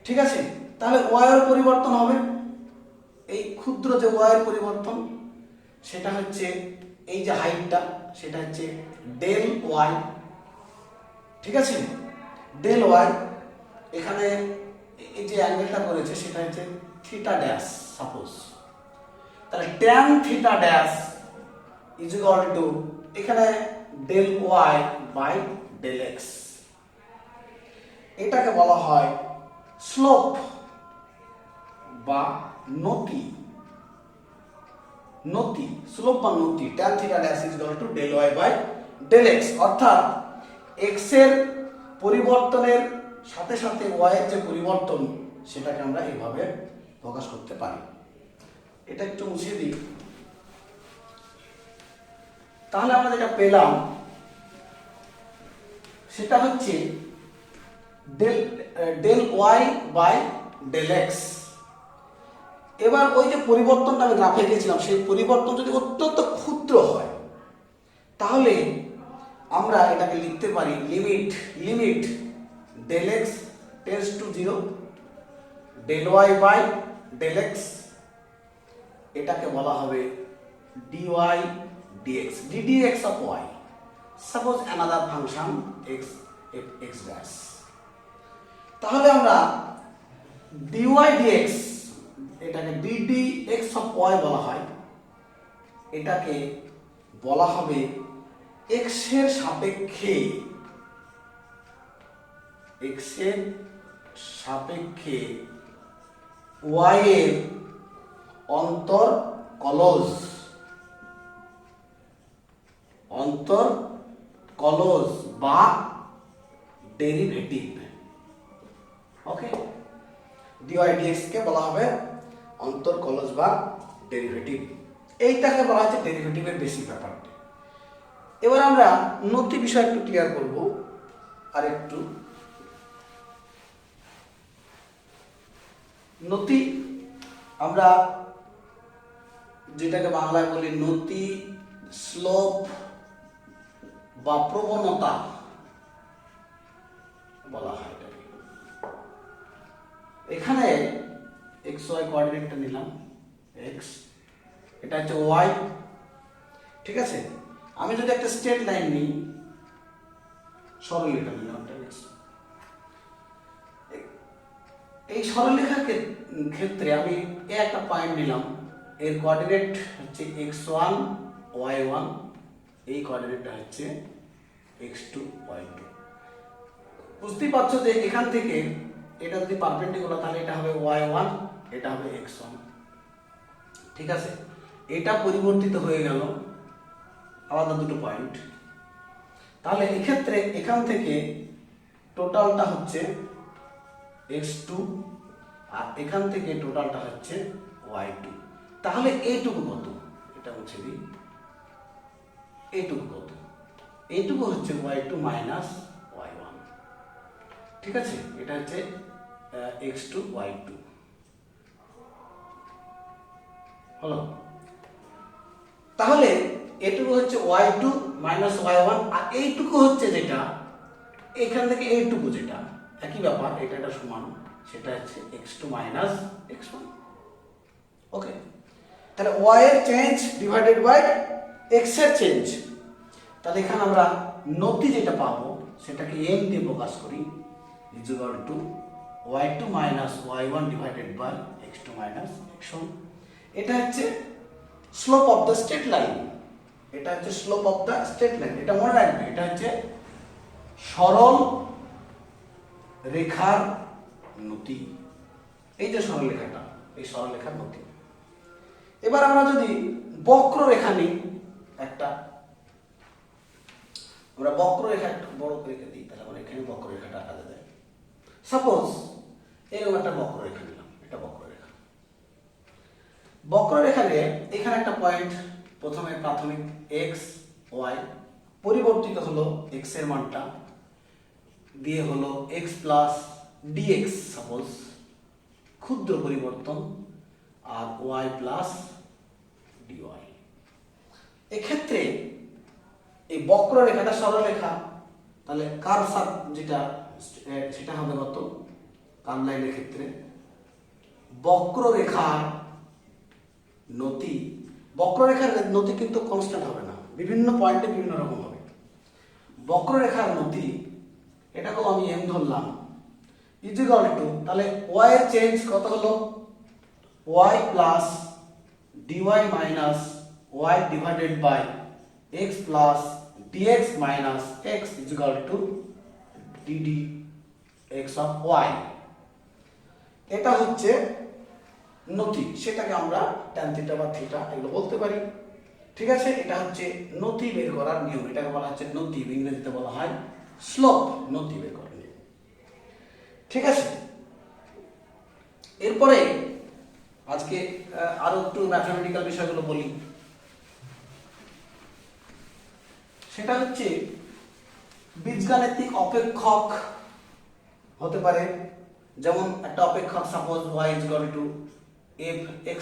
ঠিক আছে, তাহলে ওয়াই এর পরিবর্তন হবে, এই ক্ষুদ্র যে ওয়াই এর পরিবর্তন, সেটা হচ্ছে এই যে হাইটটা, সেটা হচ্ছে ডেল ওয়াই। ঠিক আছে, ডেল ওয়াই। এখানে এই যে অ্যাঙ্গেলটা করেছে সেটা হচ্ছে থিটা ড্যাশ সাপোজ, তাহলে tan theta dash is equal to এখানে del y by del x. এটাকে বলা হয় স্লোপ বা নতি, স্লোপ বা নতি। Tan theta dash is equal to del y by del x. অর্থাৎ এক্স এর পরিবর্তনের সাথে সাথে ওয়াই এর যে পরিবর্তন, সেটাকে আমরা এইভাবে প্রকাশ করতে পারি। এটা একটু মুছে দিই। তাহলে আমরা যেটা পেলাম সেটা হচ্ছে del y by del x. এবার ওই যে পরিবর্তনটা আমি গ্রাফে এঁকেছিলাম, সেই পরিবর্তন যদি অত্যন্ত ক্ষুদ্র হয়, তাহলে আমরা এটাকে লিখতে পারি limit del x tends to 0 del y by del x. এটাকে বলা হবে dy dx, ddx of y, suppose another function x dash। তাহলে আমরা dy dx, এটাকে ddx of y বলা হয়, এটাকে বলা হবে x এর সাপেক্ষে y এর অন্তরকলজ বা ডেরিভেটিভ। ওকে, dy dx কে বলা হবে অন্তরকলজ বা ডেরিভেটিভ। এইটাকে বলা হচ্ছে ডেরিভেটিভের বেসিক ব্যাপারটা। এবার আমরা নতি বিষয় একটু ক্লিয়ার করব। আর একটু নতি আমরা যেটাকে বাংলায় বলি নতি, স্লোপ বা প্রবণতা বলা হয়। এখানে এক্স ওয়াই কোঅর্ডিনেটটা নিলাম, এক্স, এটা হচ্ছে ওয়াই। ঠিক আছে, আমি যদি একটা স্ট্রেট লাইন নিই, সরলরেখা নিলাম, এই সরলরেখার ক্ষেত্রে আমি একটা পয়েন্ট নিলাম, এর কোঅর্ডিনেট হচ্ছে x1 y1, এই কোঅর্ডিনেটটা হচ্ছে x2 y2। বুঝতেই পারছো যে এখান থেকে এটা যদি পারপেন্ডিকুলার তাহলে এটা হবে y1, এটা হবে x1। ঠিক আছে, এটা পরিবর্তিত হয়ে গেল আলাদা দুটো পয়েন্ট। তাহলে এক্ষেত্রে এখান থেকে টোটালটা হচ্ছে x2 আর এখান থেকে টোটালটা হচ্ছে y2। তাহলে এইটুকু কত, এটা হচ্ছে দিই, এইটুকু কত, এইটুকু হচ্ছে y2 মাইনাস y1। ঠিক আছে, এটা হচ্ছে x2 y2 হলো। তাহলে এটুকু হচ্ছে y2 মাইনাস y1 আর এইটুকু হচ্ছে যেটা এখান থেকে এইটুকু যেটা একই ব্যাপার, এটা সমান, সেটা হচ্ছে x2 মাইনাস x1। ওকে, তাহলে y এর চেঞ্জ ডিভাইডেড বাই x এর চেঞ্জ। তাহলে এখানে আমরা নতি যেটা পাবো সেটাকে m দিয়ে প্রকাশ করি, is equal to y2 minus y1 divided by x2 minus x1। এটা হচ্ছে slope of the straight line, এটা হচ্ছে slope of the straight line. এটা মনে রাখবে, এটা হচ্ছে সরল রেখার নতি। এই যে সরল রেখাটা, এই সরল রেখার নতি। এবার আমরা যদি বক্ররেখা নিই একটা, আমরা বক্ররেখা একটু বড় করে দিই, তাহলে আমরা এখানে বক্ররেখাটা আঁকা যায়। সাপোজ এরকম একটা বক্ররেখা নিলাম, এটা বক্ররেখা। বক্ররেখা নিয়ে এখানে একটা পয়েন্ট, প্রথমে প্রাথমিক x y, পরিবর্তিত হলো x এর মানটা দিয়ে হলো x প্লাস dx, সাপোজ ক্ষুদ্র পরিবর্তন, আর y প্লাস dy। এক্ষেত্রে এই বক্ররেখাটা সরলরেখা, তাহলে কার্সার যেটা সেটা হবে কত, কার্ভ লাইনের ক্ষেত্রে বক্ররেখার নতি, বক্ররেখার নতি কিন্তু কনস্ট্যান্ট হবে না, বিভিন্ন পয়েন্টে বিভিন্ন রকম হবে। বক্ররেখার নতি এটাকেও আমি m ধরলাম, ইজ ইকুয়াল টু, তাহলে y এর চেঞ্জ কত হলো, y plus dy minus y divided by x plus dx minus x is equal to dd x of y। এটা হচ্ছে নতি, সেটাকে আমরা tan থিটা বা থিটা এগুলো বলতে পারি। ঠিক আছে, এটা হচ্ছে নতি বের করার নিয়ম, এটাকে বলা হচ্ছে নতি, ইংরেজিতে বলা হয় স্লোপ, নতি বের করার নিয়ম। ঠিক আছে, এরপরে আজকে আরো একটু ম্যাথমেটিক্যাল বিষয়গুলো বলি। সেটা হচ্ছে বীজগাণিতিক অপেক্ষক হতে পারে, যেমন একটা অপেক্ষক suppose y is equal two f x,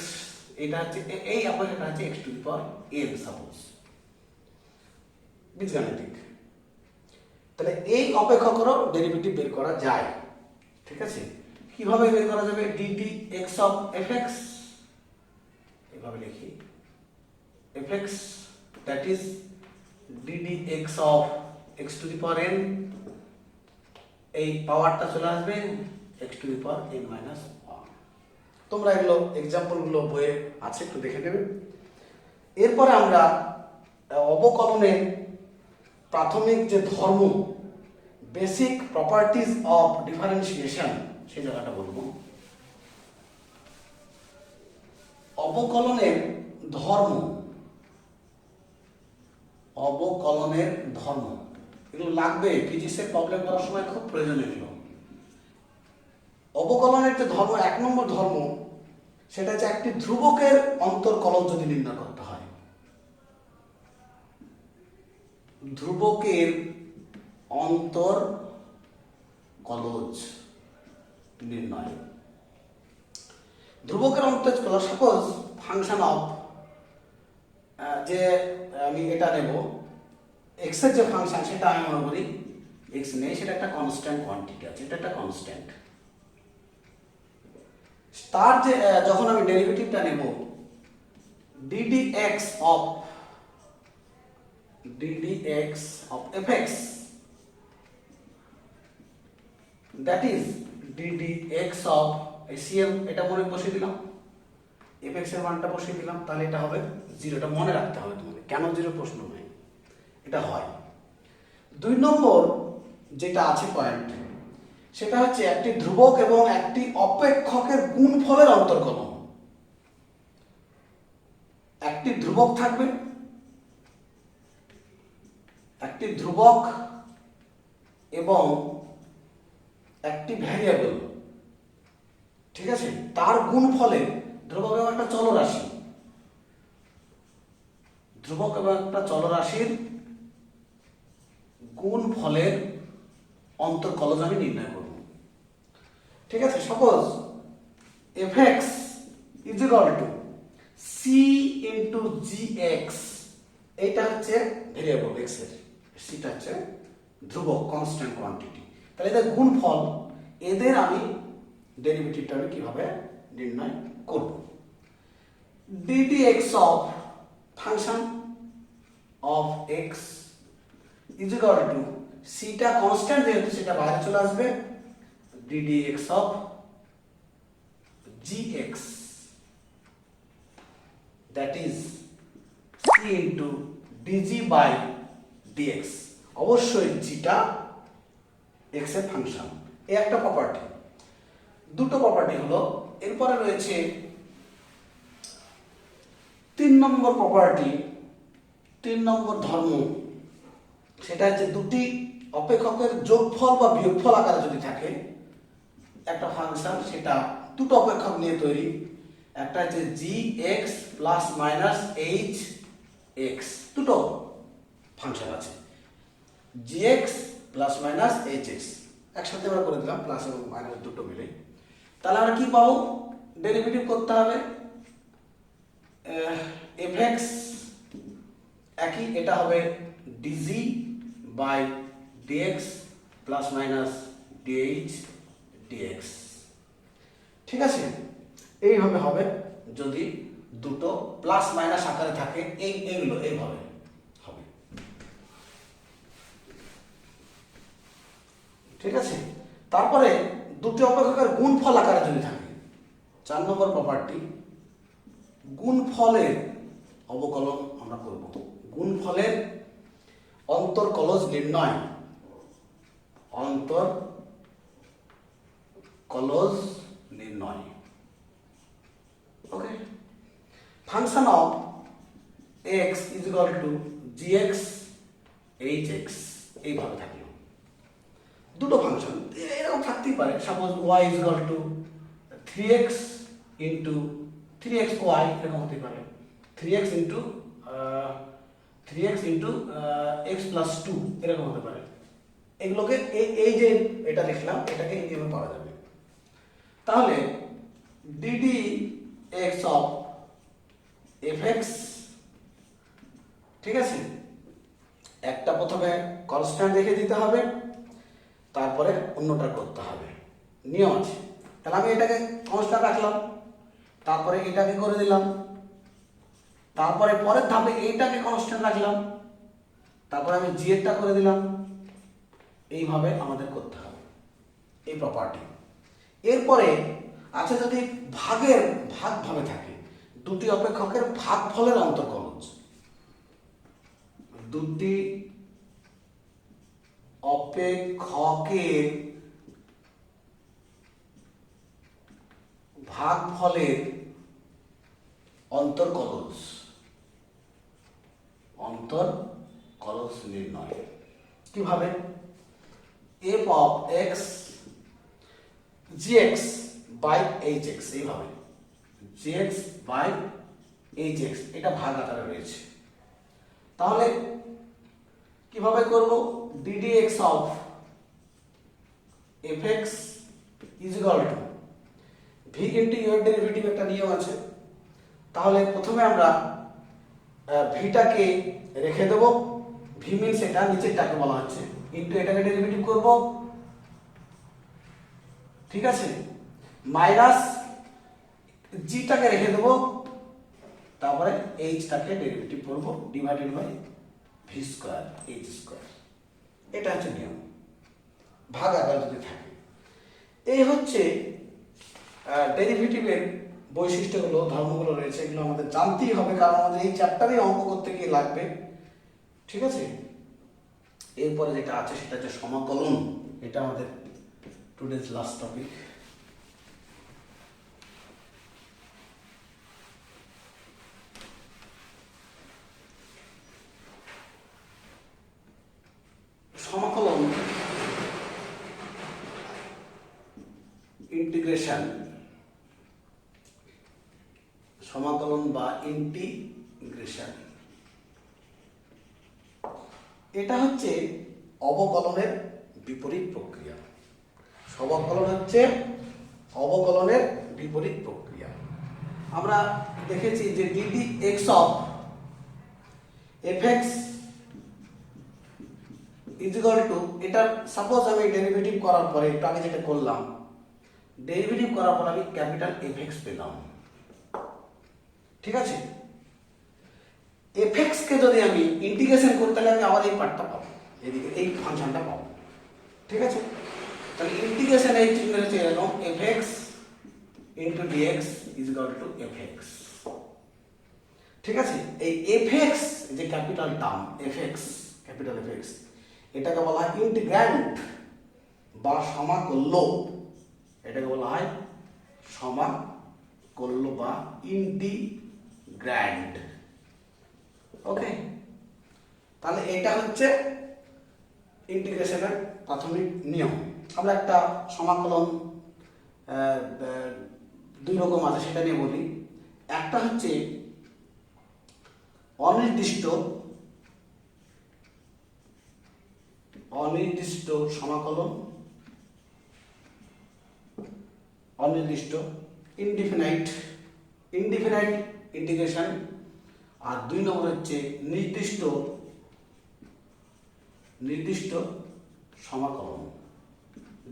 এটা হচ্ছে এই অপেক্ষকটা হচ্ছে x to the power m, suppose বীজগাণিতিক। তাহলে এই অপেক্ষকেরও ডেরিভেটিভ বের করা যায়। ঠিক আছে, কিভাবে বের করা যাবে, dt x অফ fx, এভাবে লিখি fx that is dd x of x to the power n, এই পাওয়ারটা চলে আসবে x to the power n minus 1। তোমরা এগুলো এক্সাম্পল গুলো বইয়ে আছে, একটু দেখে নেবে। এরপরে আমরা অবকলনের প্রাথমিক যে ধর্ম, বেসিক প্রপার্টিজ অফ ডিফারেন্সিয়েশন, সেই জায়গাটা বলবো। অবকলনের ধর্ম, অবকলনের ধর্ম, এগুলো লাগবে ফিজিক্সের প্রবলেম করার সময়, খুব প্রয়োজন এগুলো। অবকলনের যে ধর্ম, এক নম্বর ধর্ম, সেটা হচ্ছে একটি ধ্রুবকের অন্তর্কলন যদি নির্ণয় করতে হয়, ধ্রুবকের অন্তর্কলজ নির্ণয়। ধ্রুবকের অন্তর্কলজ, সাপোজ ফাংশন অফ, যে আমি এটা নেব x এর যে ফাংশন, সেটা আমি মনে করি x নেই, সেটা একটা কনস্ট্যান্ট কোয়ান্টিটি আছে, এটা একটা কনস্ট্যান্ট। তার যে যখন আমি ডেরিভেটিভটা নেব ddx of fx, that is ddx of cm, এটা মনে বসিয়ে দিলাম, fx এর মানটা বসিয়ে দিলাম, তাহলে এটা হবে 0। এটা মনে রাখতে হবে তোমাদের, কেন 0 প্রশ্ন নয়। এটা হয়। 2 নম্বর যেটা আছে পয়েন্ট, সেটা হচ্ছে একটি ধ্রুবক এবং একটি অপেক্ষকের গুণফলের অন্তর্কলন। একটি ধ্রুবক থাকবে, একটি ধ্রুবক এবং একটি ভ্যারিয়েবল, ঠিক আছে, তার গুণফলে, ধ্রুবক এবং একটা চলরাশি, ধ্রুবক এবং একটা চলরাশির গুণফলের অন্তর্কলজ আমি নির্ণয় করব। ঠিক আছে, suppose fx is equal two c into gx, এইটা হচ্ছে ভেরিয়েবল x এর, সেটা হচ্ছে ধ্রুবক কনস্ট্যান্ট কোয়ান্টিটি। তাহলে এদের গুণফল, এদের আমি ডেরিভেটিভটা আমি কিভাবে নির্ণয় করব। ddx of function of x is equal two, সিটা কনস্ট্যান্ট যেহেতু সেটা বাইরে চলে আসবে, ddx of gx, that is c into dg by dx। অবশ্যই gটা x এর ফাংশন, এই একটা প্রপার্টি। দুটো প্রপার্টি হলো, এরপরে রয়েছে 3 নম্বর প্রপার্টি, 3 নম্বর ধর্ম, সেটা হচ্ছে দুটি অপেক্ষকের যোগফল বা বিয়োগফল আকারে যদি থাকে একটা ফাংশন, সেটা দুটো অপেক্ষক নিয়ে তৈরি। একটা হচ্ছে gx প্লাস মাইনাস hx, দুটো ফাংশন আছে, gx প্লাস মাইনাস hx, একসাথে আমরা করে দিলাম, প্লাস এবং মাইনাস দুটো মিলে। তাহলে আমরা কি পাবো, ডেরিভেটিভ করতে হবে, fx একই, এটা হবে dg by dx plus minus dh dx। ঠিক আছে, এইভাবে হবে যদি দুটো প্লাস মাইনাস আকারে থাকে, এইগুলো এইভাবে হবে। ঠিক আছে, তারপরে দুটি অপেক্ষকের গুণফল আকারে যদি থাকে, 4 নম্বর প্রপার্টি, গুণফলের অবকলন আমরা করব। গুণফলের অন্তর্কলজ নির্ণয়, অন্তর্কলজ নির্ণয়। Okay, function of x is equal to gx hx, এইভাবে থাকলো। দুটো ফাংশন এরকম থাকতেই পারে, suppose y is equal to 3x into 3xy, এরকম হতে পারে 3x ইন্টু x প্লাস 2, এরকম হতে পারে। এগুলোকে এই যে এটা লিখলাম, এটাকে এইভাবে পাওয়া যাবে। তাহলে ddx অফ fx, ঠিক আছে, একটা প্রথমে কনস্ট্যান্ট রেখে দিতে হবে, তারপরে অন্যটা করতে হবে, নিয়ম আছে। তাহলে আমি এটাকে কনস্ট্যান্ট রাখলাম, তারপরে এটাকে করে দিলাম, তারপরে পরের ধাপে এইটাকে কনস্ট্যান্ট রাখলাম, তারপরে আমি জি এরটা করে দিলাম। এইভাবে আমাদের করতে হবে এই প্রপার্টি। এরপরে আছে যদি ভাগভাবে থাকে, দুটি অপেক্ষকের ভাগফলের অন্তর্কলজ, দুটি অপেক্ষকের ভাগফলের অন্তর্কলজ নির্ণয় কিভাবে, f of x gx by hx, এইভাবে gx by hx, এটা ভাগ আকারে রয়েছে। তাহলে কিভাবে করব, ddx of fx is equal to v into u এর ডেরিভেটিভ, একটা নিয়ম আছে। তাহলে প্রথমে আমরা ভিটাকে রেখে দেব, ভি মিনস এটা নিচেরটাকে বলা হচ্ছে, ইনটু এটাকে ডেরিভেটিভ করব, ঠিক আছে, মাইনাস জিটাকে রেখে দেব, তারপরে এইচটাকে ডেরিভেটিভ করব, divided by v square h square. এটা হচ্ছে নিয়ম, ভাগ আকার যদি থাকে। এই হচ্ছে ডেরিভেটিভের বৈশিষ্ট্যগুলো, ধর্মগুলো রয়েছে, এগুলো আমাদের জানতেই হবে, কারণ আমাদের এই চ্যাপ্টারে অঙ্ক করতে গিয়ে লাগবে। ঠিক আছে, এরপরে যেটা আছে সেটা হচ্ছে সমাকলন। এটা আমাদের টুডেজ লাস্ট টপিক। সমাকলন, ইন্টিগ্রেশন, সমাকলন বা ইন্টিগ্রেশন, এটা হচ্ছে অবকলনের বিপরীত প্রক্রিয়া। সমাকলন হচ্ছে অবকলনের বিপরীত প্রক্রিয়া। আমরা দেখেছি যে dd x of f x is equal to, এটা সাপোজ আমি ডেরিভেটিভ করার পরে, একটু আগে যেটা করলাম, ডেরিভেটিভ করার পর আমি ক্যাপিটাল এফ এক্স পেলাম, ঠিক আছে। এফ এক্স কে যদি আমি ইন্টিগ্রেশন করতে হলে আমি আবার এই পার্টটা পাবো, এদিকে এই ফাংশনটা পাবো, ঠিক আছে। তাহলে ইন্টিগ্রেশন এই চিহ্ন হচ্ছে এরকম, f x into dx is equal to f x, ঠিক আছে। এই এফ এক্স যে capital term f x, capital f x, এটাকে বলা হয় ইন্টিগ্র্যান্ড বা সমাকল্য। এটাকে বলা হয় সমাকল্য বা ইন্টিগ্র্যান্ড, ওকে। তাহলে এটা হচ্ছে ইন্টিগ্রেশনের প্রাথমিক নিয়ম। আমরা একটা সমাকলন দুই রকম আছে, সেটা নিয়ে বলি। একটা হচ্ছে অনির্দিষ্ট সমাকলন, অনির্দিষ্ট ইনডিফিনাইট ইন্টিগ্রেশন। আর দুই নম্বর হচ্ছে নির্দিষ্ট সমাকলন,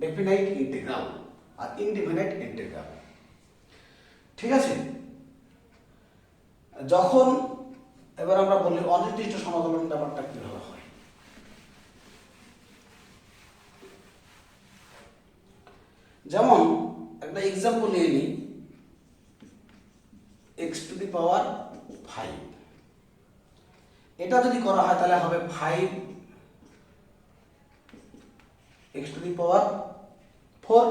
ডেফিনাইট ইন্টিগ্রাল আর ইনডিফিনাইট ইন্টিগ্রাল, ঠিক আছে। যখন এবার আমরা বলি অনির্দিষ্ট সমাকলন ব্যাপারটা কিভাবে হয়। যেমন একটা এক্সাম্পল নিয়ে নিই, x টু দি পাওয়ার 5, এটা যদি করা হয় তাহলে হবে 5 x টু দি পাওয়ার 4,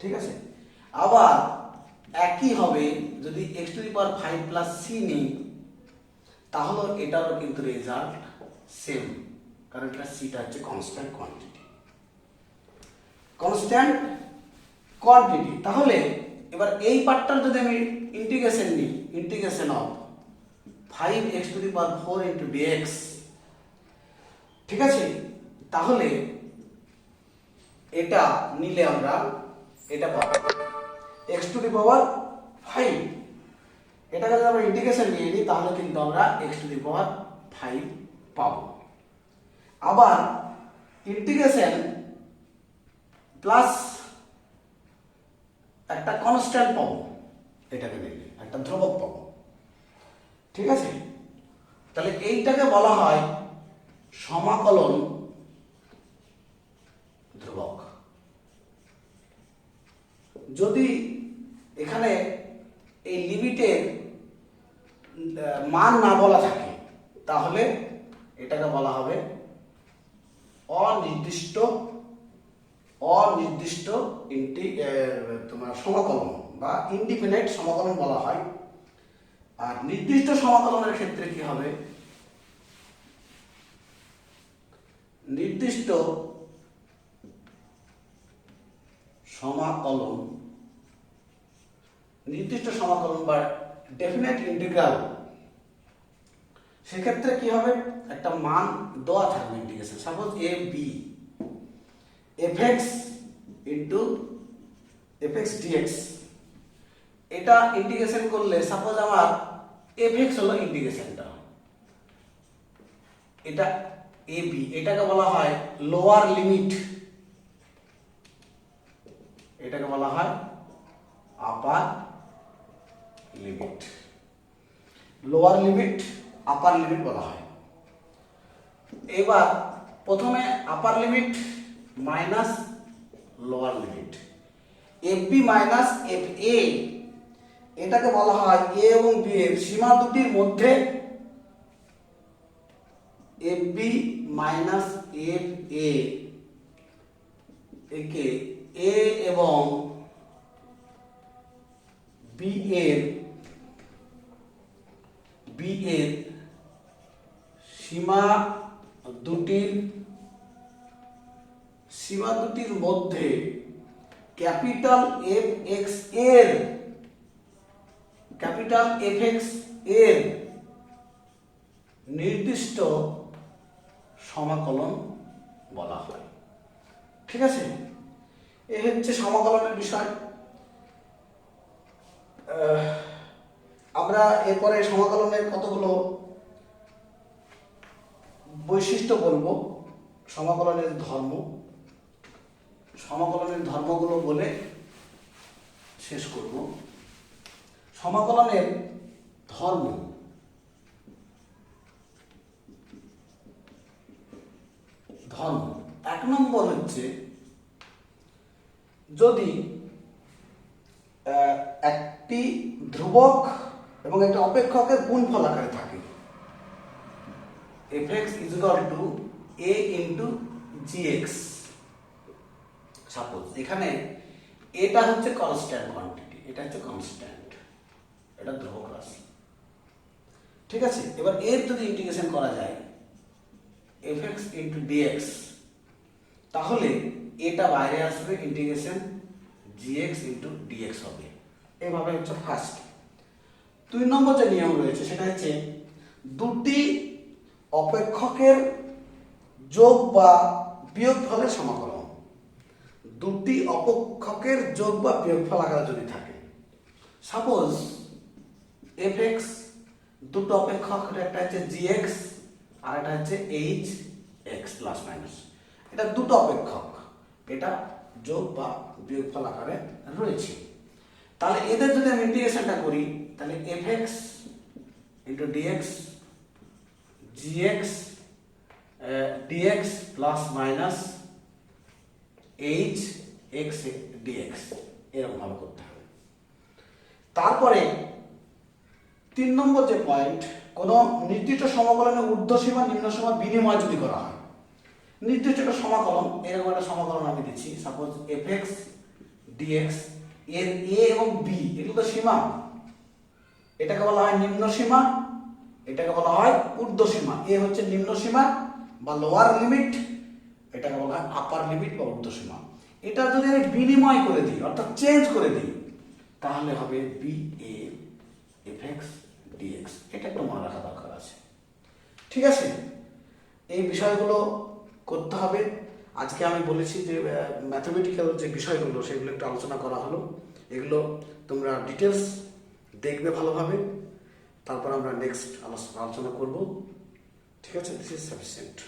ঠিক আছে। আবার একই হবে যদি x to the power 5 plus c নিই, তাহলে এটারও কিন্তু রেজাল্ট সেম, কারণ এটা সিটা হচ্ছে কনস্ট্যান্ট কোয়ান্টিটি। তাহলে এবার এই পার্টটার যদি আমি ইন্টিগ্রেশন নিই, integration of 5x to the power 4 into dx, ঠিক আছে। তাহলে এটা নিলে আমরা এটা পাবো x টু দি পাওয়ার 5, এটাকে যদি আমরা ইন্টিগ্রেশন নিয়ে নিই তাহলে কিন্তু আমরা x টু দি পাওয়ার 5 পাবো। আবার ইন্টিগ্রেশন প্লাস একটা কনস্ট্যান্ট পাবো, এটাকে নিলে একটা ধ্রুবক পাবো, ঠিক আছে। তাহলে এইটাকে বলা হয় সমাকলন ধ্রুবক। যদি এখানে এই লিমিটের মান না বলা থাকে তাহলে এটাকে বলা হবে অনির্দিষ্ট তোমার সমাকলন বা ইনডিফিনাইট সমাকলন বলা হয়। আর নির্দিষ্ট সমাকলনের ক্ষেত্রে কি হবে, নির্দিষ্ট সমাকলন বা ডেফিনেট ইন্টিগ্রাল, সেক্ষেত্রে কি হবে, একটা মান দেওয়া থাকবে integration, suppose a b f x into f x d x, এটা ইন্টিগ্রেশন করলে সাপোজ আমার এফএক্স হলো ইন্টিগ্রেশনটা, এটা এ বি, এটাকে বলা হয় লোয়ার লিমিট, এটাকে বলা হয় upper limit, lower limit upper limit বলা হয়। এবার প্রথমে upper limit minus lower limit, f b minus f a, এটাকে বলা হয় এ এবং বি এর সীমা দুটির মধ্যে f b minus f a একে এ এবং বি এর সীমা দুটির মধ্যে ক্যাপিটাল এফ এক্স এর নির্দিষ্ট সমাকলন বলা হয়। ঠিক আছে, এ হচ্ছে সমাকলনের বিষয়। আমরা এরপরে সমাকলনের কতগুলো বৈশিষ্ট্য বলবো, সমাকলনের ধর্মগুলো বলে শেষ করব। সমাকলনের ধর্ম, এক নম্বর হচ্ছে যদি একটি ধ্রুবক এবং একটা অপেক্ষকের গুণফল আকারে থাকে, fx is equal to a into gx। Suppose এখানে এটা হচ্ছে কনস্ট্যান্ট কোয়ান্টিটি, এটা হচ্ছে কনস্ট্যান্ট, এটা ধ্রুবক রাশি। ঠিক আছে, এবার এর যদি ইন্টিগ্রেশন করা যায় fx into dx, তাহলে এটা বাইরে আসবে, ইন্টিগ্রেশন gx into dx হবে। এভাবে হচ্ছে ফার্স্ট। 2 নম্বর যে নিয়ম রয়েছে সেটা হচ্ছে দুটি অপেক্ষকের যোগ বা বিয়োগফলের সমাকলন। দুটি অপেক্ষকের যোগ বা বিয়োগফল আকারে যদি থাকে, সাপোজ fx দুটো অপেক্ষক, একটা হচ্ছে gx আর একটা হচ্ছে hx প্লাস মাইনাস, এটা দুটো অপেক্ষক, এটা যোগ বা বিয়োগফল আকারে রয়েছে। তাহলে এদের যদি আমি ইন্টিগ্রেশনটা করি, তাহলে fx into dx gx dx plus minus hx dx এরকম ভাবে করতে হবে। তারপরে 3 নম্বর যে পয়েন্ট, কোন নির্দিষ্ট সমাকলনের ঊর্ধ্বসীমা নিম্নসীমা বিনিময় যদি করা হয়, নির্দিষ্ট একটা সমাকলন, এরকম একটা সমাকলন আমি দিচ্ছি, সাপোজ fx dx এর a এবং b এগুলো তো সীমা, এটাকে বলা হয় নিম্ন সীমা, এটাকে বলা হয় ঊর্ধ্ব সীমা। এ হচ্ছে নিম্ন সীমা বা লোয়ার লিমিট, এটাকে বলা হয় আপার লিমিট বা ঊর্ধ্ব সীমা। এটা যদি আমি বিনিময় করে দিই, অর্থাৎ চেঞ্জ করে দিই, তাহলে হবে বি এ fx dx। এটা একটু মনে রাখা দরকার আছে। ঠিক আছে, এই বিষয়গুলো করতে হবে। আজকে আমি বলেছি যে ম্যাথমেটিক্যাল যে বিষয়গুলো সেগুলো একটু আলোচনা করা হলো, এগুলো তোমরা ডিটেলস দেখবে ভালোভাবে, তারপর আমরা নেক্সট আলোচনা করব। ঠিক আছে, দিস ইজ সাফিসিয়েন্ট।